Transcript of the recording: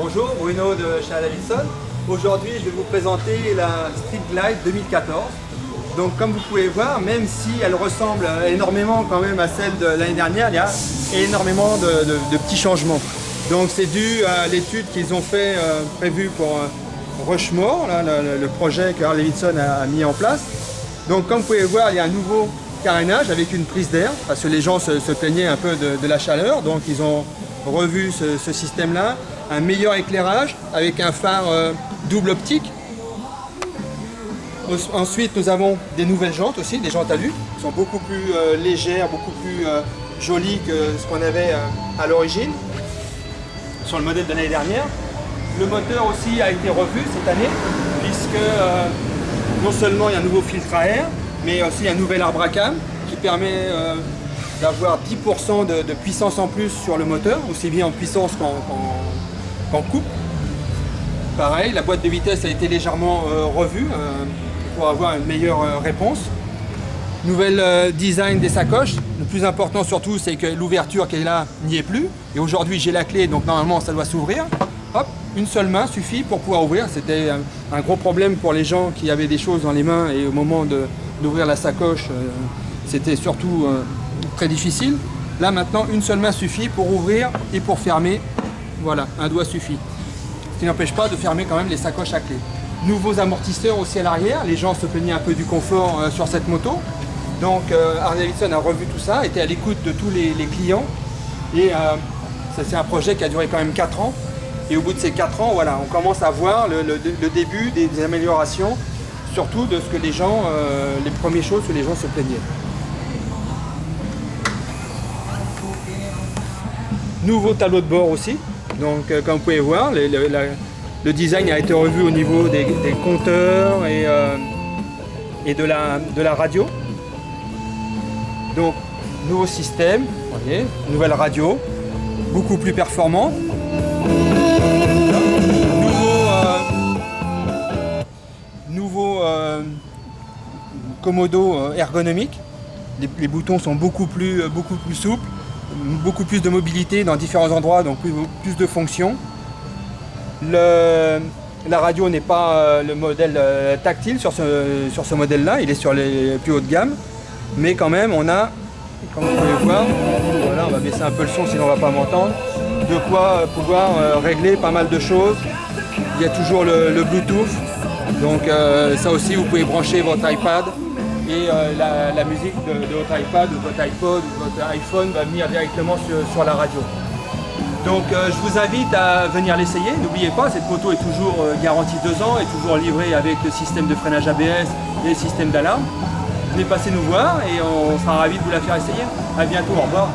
Bonjour, Bruno de chez Davidson. Aujourd'hui, je vais vous présenter la Street Glide 2014. Donc comme vous pouvez voir, même si elle ressemble énormément quand même à celle de l'année dernière, il y a énormément de petits changements. Donc c'est dû à l'étude qu'ils ont fait prévue pour Rushmore, là, le projet que Harley Davidson a mis en place. Donc comme vous pouvez voir, il y a un nouveau carénage avec une prise d'air, parce que les gens se plaignaient un peu de la chaleur, donc ils ont revu ce système-là. Un meilleur éclairage avec un phare double optique. Ensuite, nous avons des nouvelles jantes aussi, des jantes alu, qui sont beaucoup plus légères, beaucoup plus jolies que ce qu'on avait à l'origine sur le modèle de l'année dernière. Le moteur aussi a été revu cette année, puisque non seulement il y a un nouveau filtre à air, mais aussi un nouvel arbre à cam qui permet d'avoir 10% de puissance en plus sur le moteur, aussi bien en puissance qu'en coupe. Pareil, la boîte de vitesse a été légèrement revue pour avoir une meilleure réponse. Nouvel design des sacoches. Le plus important surtout, c'est que l'ouverture qui est là n'y est plus. Et aujourd'hui, j'ai la clé, donc normalement, ça doit s'ouvrir. Hop, une seule main suffit pour pouvoir ouvrir. C'était un gros problème pour les gens qui avaient des choses dans les mains et au moment d'ouvrir la sacoche, c'était surtout très difficile. Là maintenant, une seule main suffit pour ouvrir et pour fermer. Voilà, un doigt suffit. Ce qui n'empêche pas de fermer quand même les sacoches à clé. Nouveaux amortisseurs aussi à l'arrière. Les gens se plaignaient un peu du confort sur cette moto. Donc Harley Davidson a revu tout ça, était à l'écoute de tous les clients. Et ça, c'est un projet qui a duré quand même 4 ans. Et au bout de ces 4 ans, voilà, on commence à voir le début des améliorations, surtout de ce que les gens, les premières choses que les gens se plaignaient. Nouveau tableau de bord aussi. Donc comme vous pouvez voir, le design a été revu au niveau des compteurs et de la radio. Donc nouveau système, vous voyez, nouvelle radio, beaucoup plus performant. Nouveau commodo ergonomique. Les boutons sont beaucoup plus souples. Beaucoup plus de mobilité dans différents endroits, donc plus de fonctions. La radio n'est pas le modèle tactile sur ce modèle-là, il est sur les plus haut de gamme. Mais quand même, on a, comme vous pouvez voir, voilà, on va baisser un peu le son sinon on ne va pas m'entendre, de quoi pouvoir régler pas mal de choses. Il y a toujours le Bluetooth, donc ça aussi vous pouvez brancher votre iPad. Et la musique de votre iPad ou votre iPod ou votre iPhone va venir directement sur la radio. Donc je vous invite à venir l'essayer. N'oubliez pas, cette moto est toujours garantie 2 ans et toujours livrée avec le système de freinage ABS et le système d'alarme. Venez passer nous voir et on sera ravis de vous la faire essayer. À bientôt, au revoir.